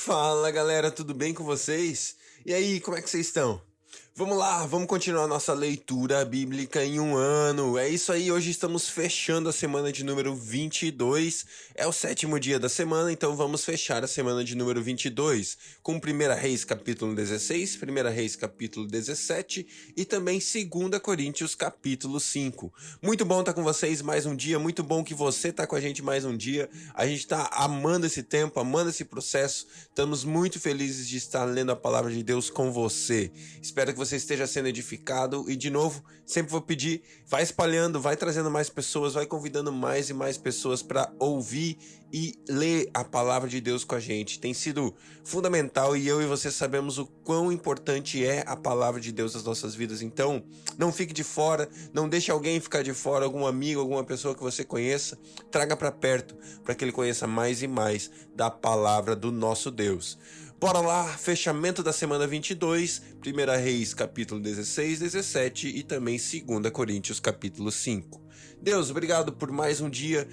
Fala galera, tudo bem com vocês? E aí, como é que vocês estão? Vamos lá, vamos continuar nossa leitura bíblica em um ano. É isso aí, hoje estamos fechando a semana de número 22. É o sétimo dia da semana, então vamos fechar a semana de número 22 com 1 Reis capítulo 16, 1 Reis capítulo 17 e também 2 Coríntios capítulo 5. Muito bom estar com vocês mais um dia, muito bom que você está com a gente mais um dia. A gente está amando esse tempo, amando esse processo. Estamos muito felizes de estar lendo a palavra de Deus com você. Espero que você esteja sendo edificado e, de novo, sempre vou pedir, vai espalhando, vai trazendo mais pessoas, vai convidando mais e mais pessoas para ouvir e ler a palavra de Deus com a gente. Tem sido fundamental e eu e você sabemos o quão importante é a palavra de Deus nas nossas vidas. Então, não fique de fora, não deixe alguém ficar de fora, algum amigo, alguma pessoa que você conheça, traga para perto, para que ele conheça mais e mais da palavra do nosso Deus. Bora lá, fechamento da semana 22, 1 Reis capítulo 16, 17 e também 2 Coríntios capítulo 5. Deus, obrigado por mais um dia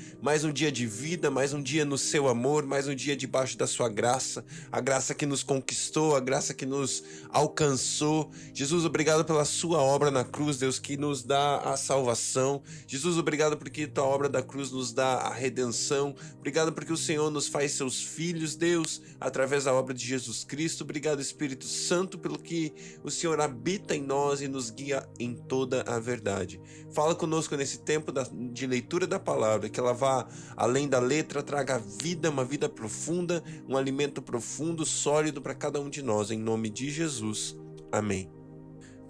de vida, mais um dia no seu amor, mais um dia debaixo da sua graça, a graça que nos conquistou, a graça que nos alcançou. Jesus, obrigado pela sua obra na cruz, Deus, que nos dá a salvação. Jesus, obrigado porque tua obra da cruz nos dá a redenção. Obrigado porque o Senhor nos faz seus filhos, Deus, através da obra de Jesus Cristo. Obrigado, Espírito Santo, pelo que o Senhor habita em nós e nos guia em toda a verdade. Fala conosco nesse tempo de leitura da palavra, que ela vá além da letra, traga vida, uma vida profunda, um alimento profundo, sólido para cada um de nós, em nome de Jesus. Amém.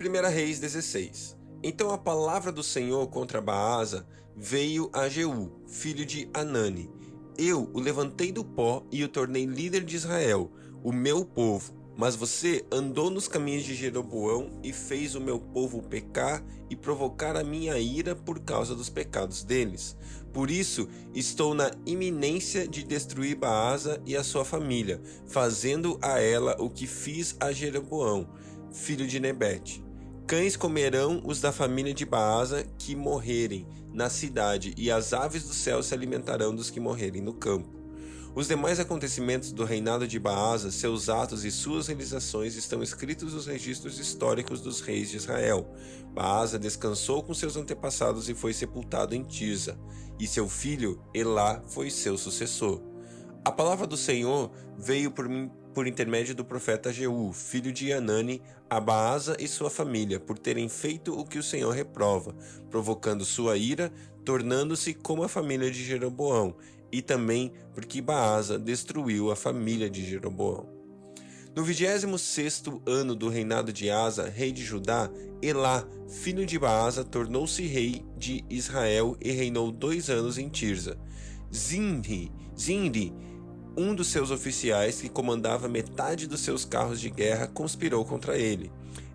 1 Reis 16. Então a palavra do Senhor contra Baasa veio a Jeú, filho de Anani. Eu o levantei do pó e o tornei líder de Israel, o meu povo. Mas você andou nos caminhos de Jeroboão e fez o meu povo pecar e provocar a minha ira por causa dos pecados deles. Por isso, estou na iminência de destruir Baasa e a sua família, fazendo a ela o que fiz a Jeroboão, filho de Nebete. Cães comerão os da família de Baasa que morrerem na cidade, e as aves do céu se alimentarão dos que morrerem no campo. Os demais acontecimentos do reinado de Baasa, seus atos e suas realizações estão escritos nos registros históricos dos reis de Israel. Baasa descansou com seus antepassados e foi sepultado em Tirza, e seu filho Elá foi seu sucessor. A palavra do Senhor veio por intermédio do profeta Jeú, filho de Anani, a Baasa e sua família, por terem feito o que o Senhor reprova, provocando sua ira, tornando-se como a família de Jeroboão, e também porque Baasa destruiu a família de Jeroboão. No 26º ano do reinado de Asa, rei de Judá, Elá, filho de Baasa, tornou-se rei de Israel e reinou 2 anos em Tirza. Zinri, um dos seus oficiais, que comandava metade dos seus carros de guerra, conspirou contra ele.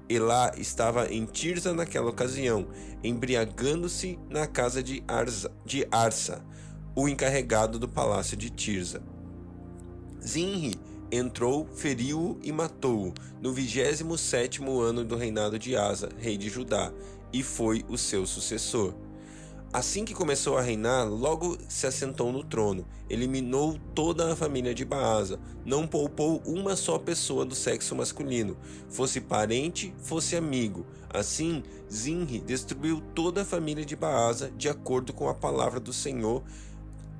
Elá estava em Tirza naquela ocasião, embriagando-se na casa de Arsa, o encarregado do palácio de Tirza. Zinri entrou, feriu-o e matou-o no 27º ano do reinado de Asa, rei de Judá, e foi o seu sucessor. Assim que começou a reinar, logo se assentou no trono, eliminou toda a família de Baasa, não poupou uma só pessoa do sexo masculino, fosse parente, fosse amigo. Assim, Zinri destruiu toda a família de Baasa, de acordo com a palavra do Senhor,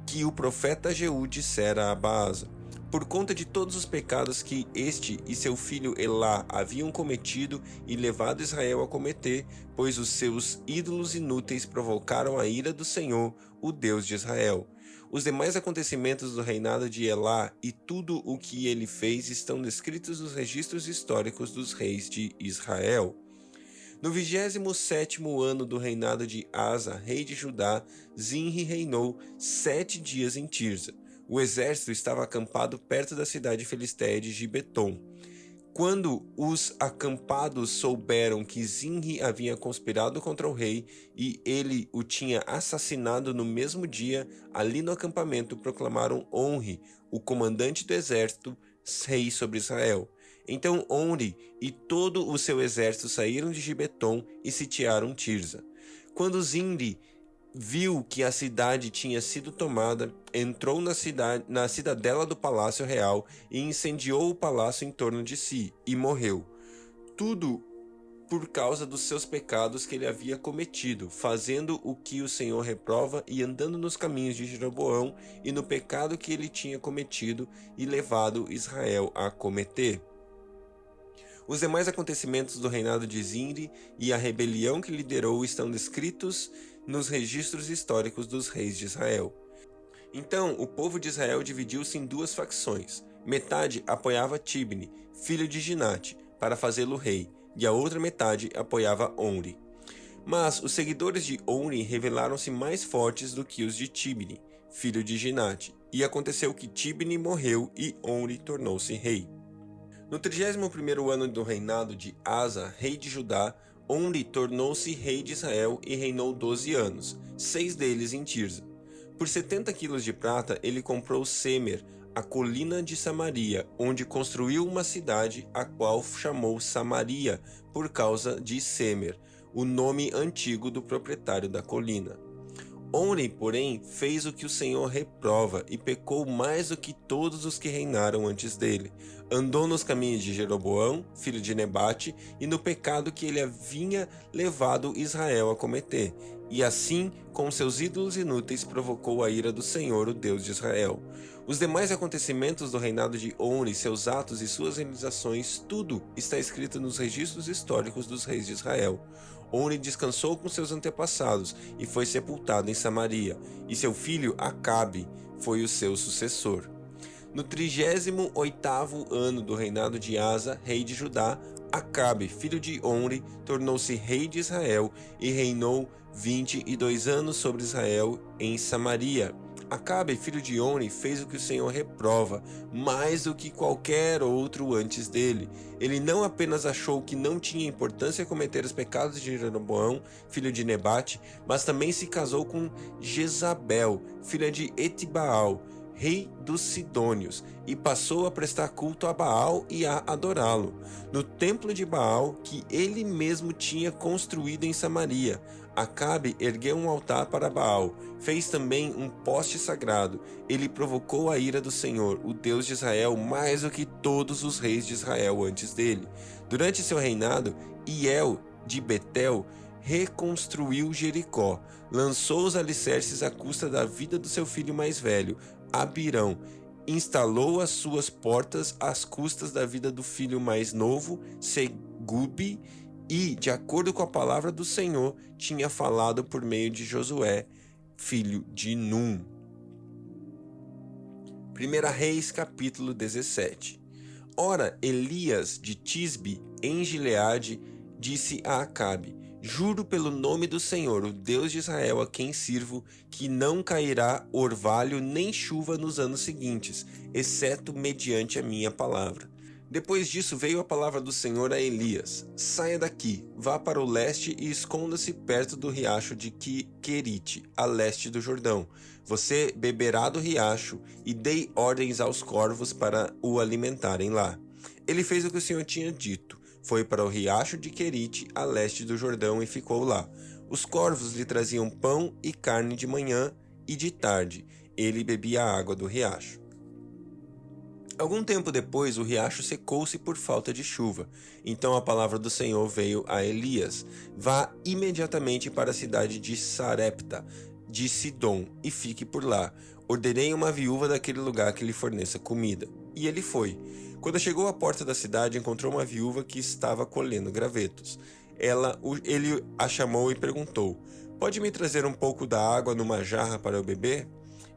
que o profeta Jeú dissera a Baasa. Por conta de todos os pecados que este e seu filho Elá haviam cometido e levado Israel a cometer, pois os seus ídolos inúteis provocaram a ira do Senhor, o Deus de Israel. Os demais acontecimentos do reinado de Elá e tudo o que ele fez estão descritos nos registros históricos dos reis de Israel. No 27º ano do reinado de Asa, rei de Judá, Zinri reinou 7 dias em Tirza. O exército estava acampado perto da cidade filisteia de Gibeton. Quando os acampados souberam que Zinri havia conspirado contra o rei e ele o tinha assassinado no mesmo dia, ali no acampamento proclamaram Onri, o comandante do exército, rei sobre Israel. Então Onri e todo o seu exército saíram de Gibeton e sitiaram Tirza. Quando Zinri viu que a cidade tinha sido tomada, entrou na cidadela do palácio real e incendiou o palácio em torno de si, e morreu. Tudo por causa dos seus pecados que ele havia cometido, fazendo o que o Senhor reprova e andando nos caminhos de Jeroboão e no pecado que ele tinha cometido e levado Israel a cometer. Os demais acontecimentos do reinado de Zimri e a rebelião que liderou estão descritos nos registros históricos dos reis de Israel. Então, o povo de Israel dividiu-se em duas facções. Metade apoiava Tibni, filho de Ginate, para fazê-lo rei, e a outra metade apoiava Omri. Mas os seguidores de Omri revelaram-se mais fortes do que os de Tibni, filho de Ginate, e aconteceu que Tibni morreu e Omri tornou-se rei. No 31º ano do reinado de Asa, rei de Judá, Omri tornou-se rei de Israel e reinou 12 anos, 6 deles em Tirza. Por 70 quilos de prata, ele comprou Semer, a colina de Samaria, onde construiu uma cidade, a qual chamou Samaria, por causa de Semer, o nome antigo do proprietário da colina. Omri, porém, fez o que o Senhor reprova e pecou mais do que todos os que reinaram antes dele. Andou nos caminhos de Jeroboão, filho de Nebate, e no pecado que ele havia levado Israel a cometer. E assim, com seus ídolos inúteis, provocou a ira do Senhor, o Deus de Israel. Os demais acontecimentos do reinado de Omri, seus atos e suas realizações, tudo está escrito nos registros históricos dos reis de Israel. Omri descansou com seus antepassados e foi sepultado em Samaria, e seu filho Acabe foi o seu sucessor. No 38º ano do reinado de Asa, rei de Judá, Acabe, filho de Omri, tornou-se rei de Israel e reinou 22 anos sobre Israel em Samaria. Acabe, filho de Omri, fez o que o Senhor reprova, mais do que qualquer outro antes dele. Ele não apenas achou que não tinha importância cometer os pecados de Jeroboão, filho de Nebate, mas também se casou com Jezabel, filha de Etibaal, rei dos Sidônios, e passou a prestar culto a Baal e a adorá-lo, no templo de Baal que ele mesmo tinha construído em Samaria. Acabe ergueu um altar para Baal, fez também um poste sagrado. Ele provocou a ira do Senhor, o Deus de Israel, mais do que todos os reis de Israel antes dele. Durante seu reinado, Hiel de Betel reconstruiu Jericó, lançou os alicerces à custa da vida do seu filho mais velho, Abirão, instalou as suas portas às custas da vida do filho mais novo, Segubi, e, de acordo com a palavra do Senhor, tinha falado por meio de Josué, filho de Num. 1 Reis, capítulo 17. Ora, Elias de Tisbe, em Gileade, disse a Acabe: Juro pelo nome do Senhor, o Deus de Israel, a quem sirvo, que não cairá orvalho nem chuva nos anos seguintes, exceto mediante a minha palavra. Depois disso veio a palavra do Senhor a Elias: Saia daqui, vá para o leste e esconda-se perto do riacho de Querite, a leste do Jordão. Você beberá do riacho, e dei ordens aos corvos para o alimentarem lá. Ele fez o que o Senhor tinha dito. Foi para o riacho de Querite, a leste do Jordão, e ficou lá. Os corvos lhe traziam pão e carne de manhã e de tarde. Ele bebia a água do riacho. Algum tempo depois, o riacho secou-se por falta de chuva. Então a palavra do Senhor veio a Elias: Vá imediatamente para a cidade de Sarepta, de Sidom, e fique por lá. Ordenei uma viúva daquele lugar que lhe forneça comida. E ele foi. Quando chegou à porta da cidade, encontrou uma viúva que estava colhendo gravetos. Ele a chamou e perguntou: Pode me trazer um pouco da água numa jarra para eu beber?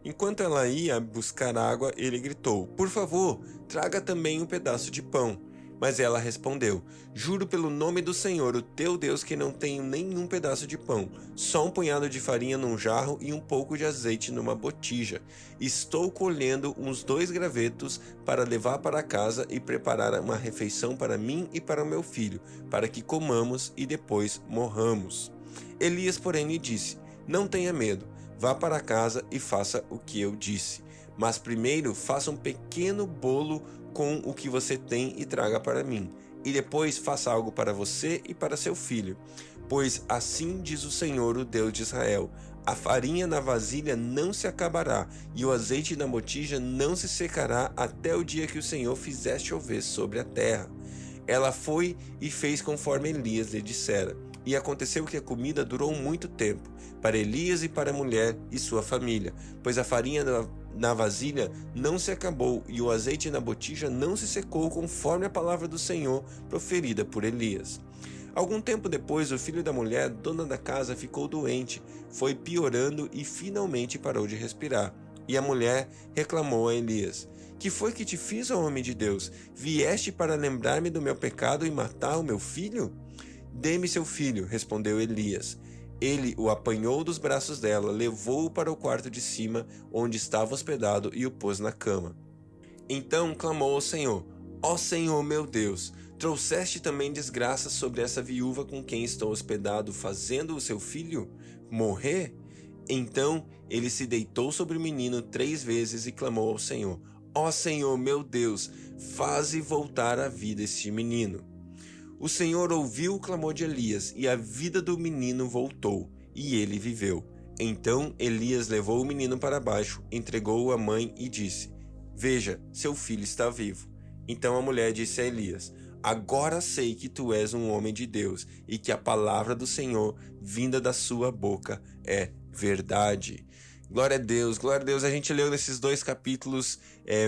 Enquanto ela ia buscar água, ele gritou: Por favor, traga também um pedaço de pão. Mas ela respondeu: Juro pelo nome do Senhor, o teu Deus, que não tenho nenhum pedaço de pão, só um punhado de farinha num jarro e um pouco de azeite numa botija. Estou colhendo uns 2 gravetos para levar para casa e preparar uma refeição para mim e para o meu filho, para que comamos e depois morramos. Elias, porém, lhe disse: Não tenha medo. Vá para casa e faça o que eu disse. Mas primeiro faça um pequeno bolo com o que você tem e traga para mim. E depois faça algo para você e para seu filho. Pois assim diz o Senhor, o Deus de Israel: A farinha na vasilha não se acabará, e o azeite na botija não se secará até o dia que o Senhor fizer chover sobre a terra. Ela foi e fez conforme Elias lhe dissera. E aconteceu que a comida durou muito tempo, para Elias e para a mulher e sua família, pois a farinha na vasilha não se acabou e o azeite na botija não se secou, conforme a palavra do Senhor proferida por Elias. Algum tempo depois, o filho da mulher, dona da casa, ficou doente, foi piorando e finalmente parou de respirar. E a mulher reclamou a Elias: Que foi que te fiz, ó homem de Deus? Vieste para lembrar-me do meu pecado e matar o meu filho? Dê-me seu filho, respondeu Elias. Ele o apanhou dos braços dela, levou-o para o quarto de cima, onde estava hospedado, e o pôs na cama. Então clamou ao Senhor: Ó Senhor meu Deus, trouxeste também desgraça sobre essa viúva com quem estou hospedado, fazendo o seu filho morrer? Então ele se deitou sobre o menino 3 vezes e clamou ao Senhor: Ó Senhor meu Deus, faze voltar à vida este menino. O Senhor ouviu o clamor de Elias, e a vida do menino voltou, e ele viveu. Então Elias levou o menino para baixo, entregou-o à mãe e disse: Veja, seu filho está vivo. Então a mulher disse a Elias: Agora sei que tu és um homem de Deus, e que a palavra do Senhor, vinda da sua boca, é verdade. Glória a Deus, glória a Deus. A gente leu nesses 2 capítulos,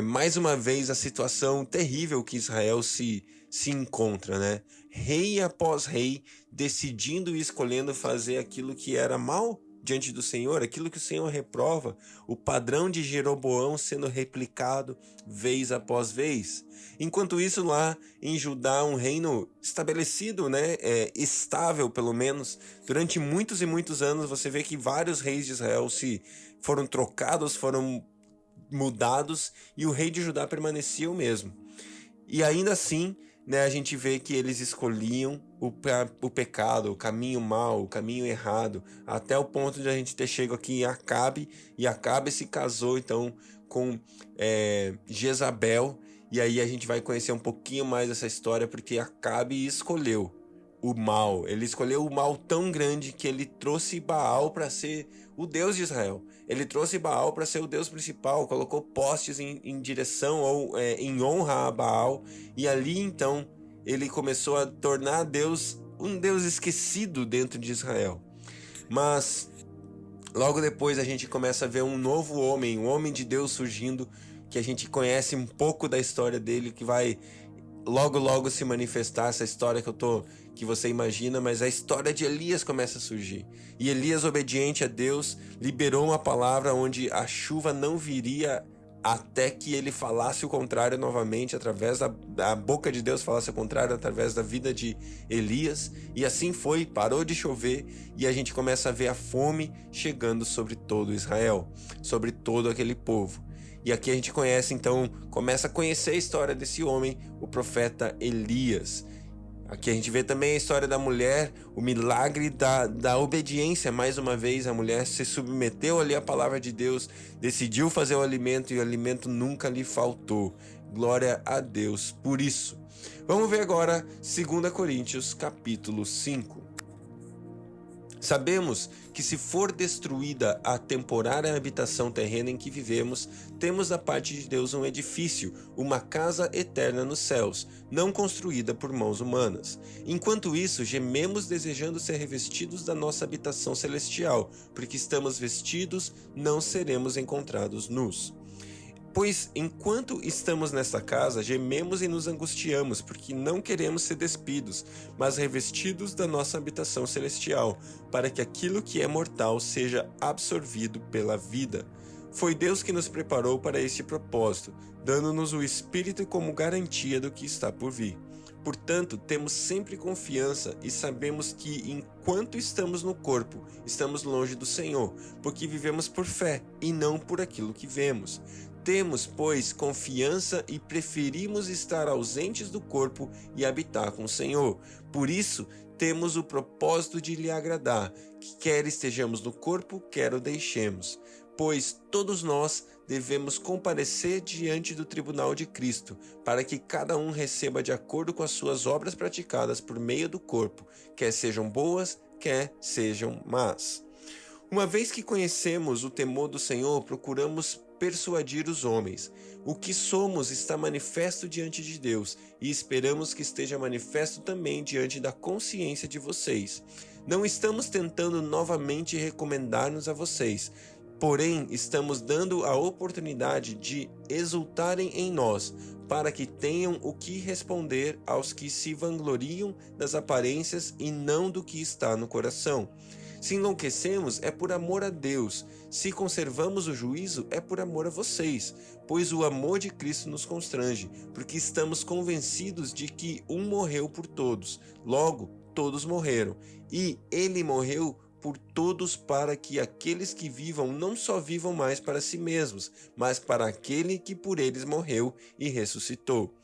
mais uma vez, a situação terrível que Israel se encontra, né? Rei após rei, decidindo e escolhendo fazer aquilo que era mal diante do Senhor, aquilo que o Senhor reprova, o padrão de Jeroboão sendo replicado vez após vez. Enquanto isso, lá em Judá, um reino estabelecido, né, estável pelo menos, durante muitos e muitos anos, você vê que vários reis de Israel foram trocados, foram mudados, e o rei de Judá permanecia o mesmo. E ainda assim, né, a gente vê que eles escolhiam o pecado, o caminho mau, o caminho errado, até o ponto de a gente ter chego aqui em Acabe, e Acabe se casou então com Jezabel, e aí a gente vai conhecer um pouquinho mais essa história, porque Acabe escolheu o mal. Ele escolheu o mal tão grande que ele trouxe Baal para ser o Deus de Israel. Ele trouxe Baal para ser o Deus principal, colocou postes em direção ou em honra a Baal, e ali então ele começou a tornar Deus um Deus esquecido dentro de Israel. Mas logo depois a gente começa a ver um novo homem, um homem de Deus surgindo, que a gente conhece um pouco da história dele, que vai logo se manifestar, essa história que você imagina, mas a história de Elias começa a surgir. E Elias, obediente a Deus, liberou uma palavra onde a chuva não viria até que ele falasse o contrário novamente, através da boca de Deus falasse o contrário através da vida de Elias. E assim foi, parou de chover, e a gente começa a ver a fome chegando sobre todo Israel, sobre todo aquele povo. E aqui a gente começa a conhecer a história desse homem, o profeta Elias. Aqui a gente vê também a história da mulher, o milagre da obediência. Mais uma vez, a mulher se submeteu ali à palavra de Deus, decidiu fazer o alimento, e o alimento nunca lhe faltou. Glória a Deus por isso. Vamos ver agora 2 Coríntios capítulo 5. Sabemos que se for destruída a temporária habitação terrena em que vivemos, temos da parte de Deus um edifício, uma casa eterna nos céus, não construída por mãos humanas. Enquanto isso, gememos desejando ser revestidos da nossa habitação celestial, porque estamos vestidos, não seremos encontrados nus. Pois, enquanto estamos nesta casa, gememos e nos angustiamos, porque não queremos ser despidos, mas revestidos da nossa habitação celestial, para que aquilo que é mortal seja absorvido pela vida. Foi Deus que nos preparou para este propósito, dando-nos o Espírito como garantia do que está por vir. Portanto, temos sempre confiança e sabemos que, enquanto estamos no corpo, estamos longe do Senhor, porque vivemos por fé e não por aquilo que vemos. Temos, pois, confiança e preferimos estar ausentes do corpo e habitar com o Senhor. Por isso, temos o propósito de lhe agradar, que quer estejamos no corpo, quer o deixemos. Pois todos nós devemos comparecer diante do tribunal de Cristo, para que cada um receba de acordo com as suas obras praticadas por meio do corpo, quer sejam boas, quer sejam más. Uma vez que conhecemos o temor do Senhor, procuramos persuadir os homens. O que somos está manifesto diante de Deus, e esperamos que esteja manifesto também diante da consciência de vocês. Não estamos tentando novamente recomendar-nos a vocês, porém estamos dando a oportunidade de exultarem em nós, para que tenham o que responder aos que se vangloriam das aparências e não do que está no coração. Se enlouquecemos, é por amor a Deus. Se conservamos o juízo, é por amor a vocês, pois o amor de Cristo nos constrange, porque estamos convencidos de que um morreu por todos, logo todos morreram, e ele morreu por todos para que aqueles que vivam não só vivam mais para si mesmos, mas para aquele que por eles morreu e ressuscitou.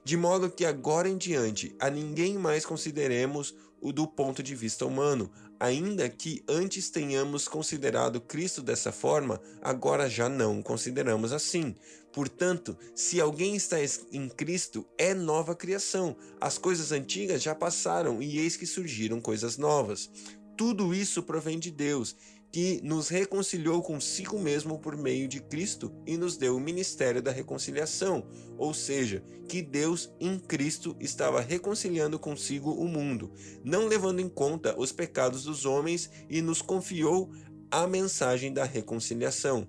De modo que agora em diante a ninguém mais consideremos o do ponto de vista humano, ainda que antes tenhamos considerado Cristo dessa forma, agora já não o consideramos assim. Portanto, se alguém está em Cristo, é nova criação. As coisas antigas já passaram e eis que surgiram coisas novas. Tudo isso provém de Deus, que nos reconciliou consigo mesmo por meio de Cristo e nos deu o ministério da reconciliação, ou seja, que Deus em Cristo estava reconciliando consigo o mundo, não levando em conta os pecados dos homens, e nos confiou a mensagem da reconciliação.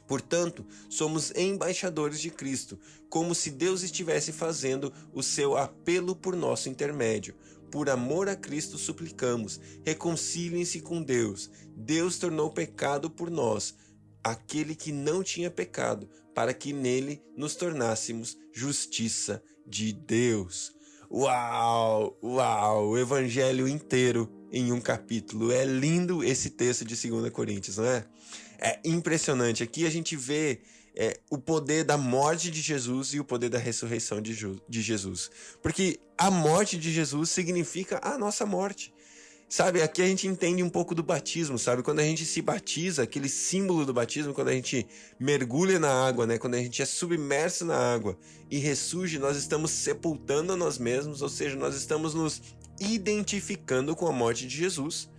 Portanto, somos embaixadores de Cristo, como se Deus estivesse fazendo o seu apelo por nosso intermédio. Por amor a Cristo suplicamos, reconciliem-se com Deus. Deus tornou pecado por nós, aquele que não tinha pecado, para que nele nos tornássemos justiça de Deus. Uau, uau, o evangelho inteiro em um capítulo. É lindo esse texto de 2 Coríntios, não é? É impressionante. Aqui a gente vê o poder da morte de Jesus e o poder da ressurreição de Jesus. Porque a morte de Jesus significa a nossa morte. Sabe, aqui a gente entende um pouco do batismo, sabe? Quando a gente se batiza, aquele símbolo do batismo, quando a gente mergulha na água, né? Quando a gente é submerso na água e ressurge, nós estamos sepultando a nós mesmos, ou seja, nós estamos nos identificando com a morte de Jesus.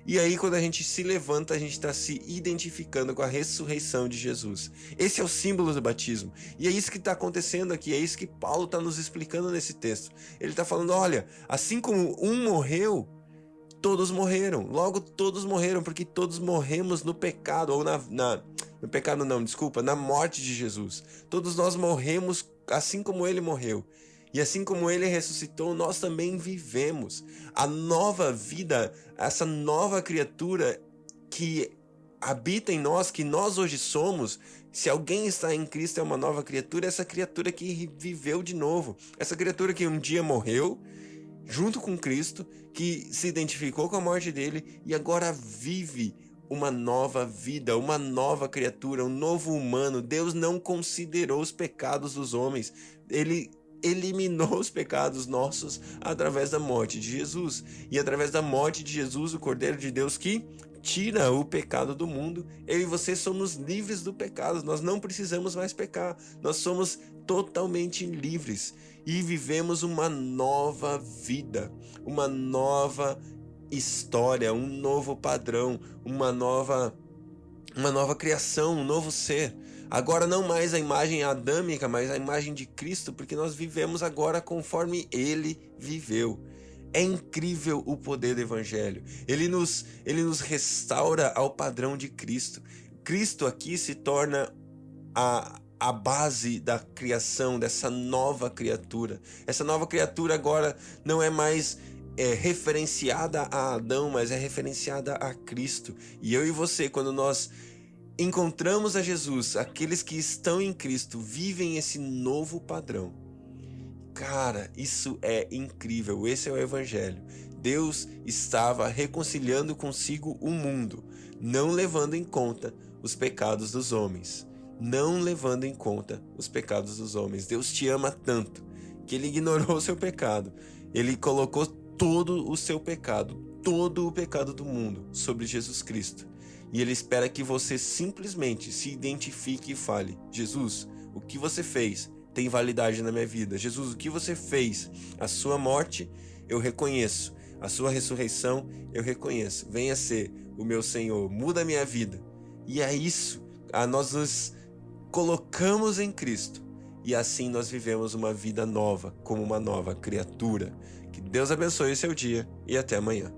E aí, quando a gente se levanta, a gente está se identificando com a ressurreição de Jesus. Esse é o símbolo do batismo. E é isso que está acontecendo aqui, é isso que Paulo está nos explicando nesse texto. Ele está falando, olha, assim como um morreu, todos morreram. Logo, todos morreram, porque todos morremos no pecado, ou no pecado não, desculpa, na morte de Jesus. Todos nós morremos assim como ele morreu. E assim como ele ressuscitou, nós também vivemos. A nova vida, essa nova criatura que habita em nós, que nós hoje somos, se alguém está em Cristo é uma nova criatura, essa criatura que viveu de novo. Essa criatura que um dia morreu, junto com Cristo, que se identificou com a morte dele e agora vive uma nova vida, uma nova criatura, um novo humano. Deus não considerou os pecados dos homens. Ele eliminou os pecados nossos através da morte de Jesus. E através da morte de Jesus, o Cordeiro de Deus que tira o pecado do mundo, eu e você somos livres do pecado. Nós não precisamos mais pecar. Nós somos totalmente livres e vivemos uma nova vida, uma nova história, um novo padrão, uma nova criação, um novo ser. Agora não mais a imagem adâmica, mas a imagem de Cristo, porque nós vivemos agora conforme ele viveu. É incrível o poder do evangelho. Ele nos restaura ao padrão de Cristo. Cristo aqui se torna a base da criação dessa nova criatura. Essa nova criatura agora não é mais referenciada a Adão, mas é referenciada a Cristo. E eu e você, quando nós encontramos a Jesus, aqueles que estão em Cristo vivem esse novo padrão. Cara, isso é incrível. Esse é o evangelho. Deus estava reconciliando consigo o mundo, não levando em conta os pecados dos homens. Não levando em conta os pecados dos homens. Deus te ama tanto que ele ignorou o seu pecado. Ele colocou todo o seu pecado, todo o pecado do mundo sobre Jesus Cristo. E ele espera que você simplesmente se identifique e fale: Jesus, o que você fez tem validade na minha vida. Jesus, o que você fez? A sua morte eu reconheço. A sua ressurreição eu reconheço. Venha ser o meu Senhor, muda a minha vida. E é isso, nós nos colocamos em Cristo e assim nós vivemos uma vida nova, como uma nova criatura. Que Deus abençoe o seu dia e até amanhã.